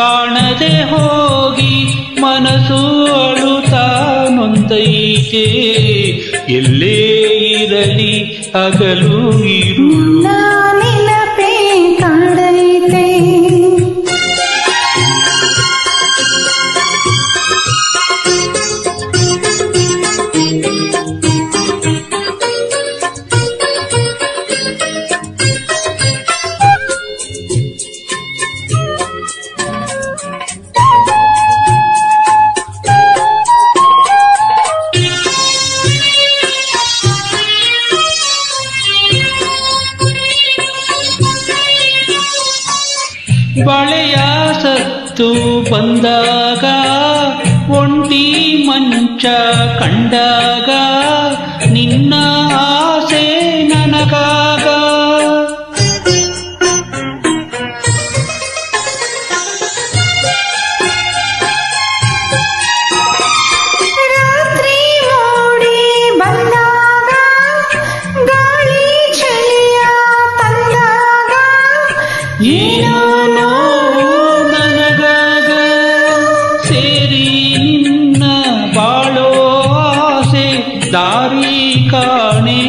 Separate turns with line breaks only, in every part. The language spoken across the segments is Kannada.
ಕಾಣದೆ ಹೋಗಿ ಮನಸ್ಸು ಅಳುತ್ತಾ ನೊಂದೈತೆ. ಎಲ್ಲೇ ಇರಲಿ ಹಗಲು ಇರುಳು
ನೆನಪೇ ಕಾಡೈತೆ.
ಬಳೆಯ ಸತ್ತು ಬಂದಾಗ ಒಂಟಿ ಮಂಚ ಕಂಡಾಗ ನಿನ್ನ ಆಸೆ ನನಗಾಗ.
ರಾತ್ರಿ ಮೂಡಿ ಬಂದಾಗ ಗಾಳಿ ಚಳಿಯ ತಂದಾಗ
ಏನೋ ನನಗಾಗ ಸೇರಿ ನಿನ್ನ ಬಾಳೋ ಆಸೆ ದಾರಿ ಕಾಣೆ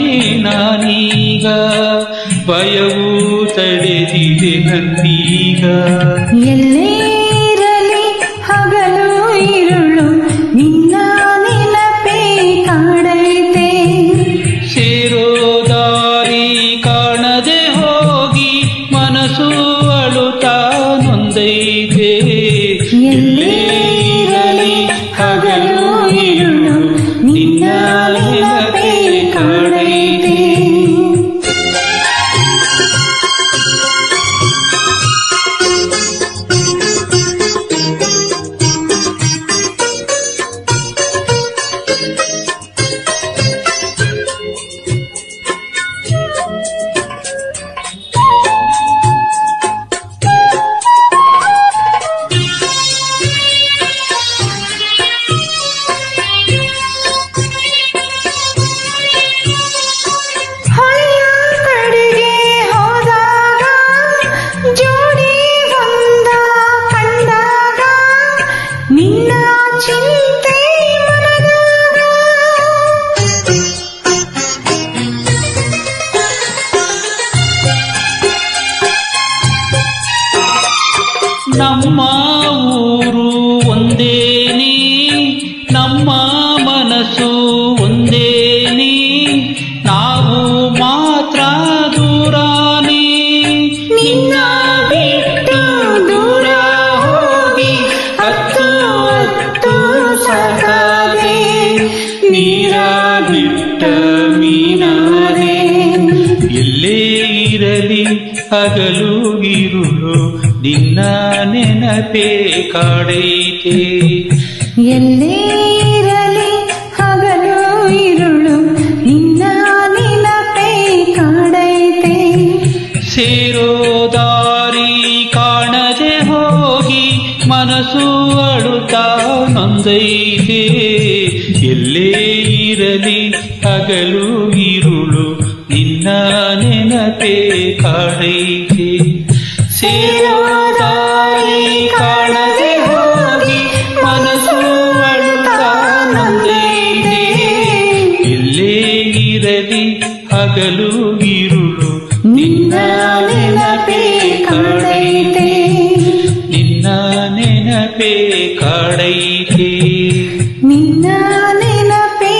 ನಾನೀಗ. ಭಯವು ತಡೆದಿದೆ ನನ್ನೀಗ.
ಎಲ್ಲೇ ಇರಲಿ ಹಗಲು ಇರುಳು ನಿನ್ನ ನೆನಪೇ ಕಾಡೈತೆ.
ಸೇರೋ ದಾರಿ ಕಾಣದೆ ಹೋಗಿ ಮನಸ್ಸು ಅಳುತ್ತಾ ನೊಂದೈತೆ. ಎಲ್ಲೇ ಇರಲಿ ಹಗಲು ಇರುಳು ನಿನ್ನ ನೆನಪೇ ಕಾಡೈತೆ.
ಹೊಳೆಯ ಕಡೆಗೆ ಹೋದಾಗ ಜೋಡಿ ಒಂದ ಕಂಡಾಗ ನಿನ್ನ ಚಿಂತೆ ಮನದಾಗ.
ನಮ್ಮ ಊರು ಒಂದೇನಿ ನಮ್ಮ ಮನಸ್ಸು ಒಂದೇನಿ ನಾವು ಮಾತ್ರ ದೂರಾನಿ. ನಿನ್ನ ಬಿಟ್ಟು ದೂರ ಹೋಗಿ ಹತ್ತು ಹತ್ತು ಸಾಕಾದೆ ನೀರ ಬಿಟ್ಟ ಮೀನಾದೆ. ಎಲ್ಲೇ ಇರಲಿ ಹಗಲು ಇರುಳು ನಿನ್ನ ನೆನಪೇ ಕಾಡೈತೆ.
ಎಲ್ಲೇ ಇರಲಿ ಹಗಲು ಇರುಳು ನಿನ್ನ ನೆನಪೇ ಕಾಡೈತೆ.
ಸೇರೋ ದಾರಿ ಕಾಣದೆ ಹೋಗಿ ಮನಸ್ಸು ಅಳುತ್ತಾ ನೊಂದೈತೆ. ಎಲ್ಲೇ ಇರಲಿ ಹಗಲು ಇರುಳು ನಿನ್ನ ನೆನಪೇ ಕಾಡೈತೆ. ಸೇರೋ ದಾರಿ ಕಾಣದೆ ಹೋಗಿ ಮನಸ್ಸು ಅಳುತ್ತಾ ನೊಂದೈತೆ. ಎಲ್ಲೇ ಇರಲಿ ಹಗಲು ಇರುಳು ನಿನ್ನ ನೆನಪೇ ಕಾಡೈತೆ.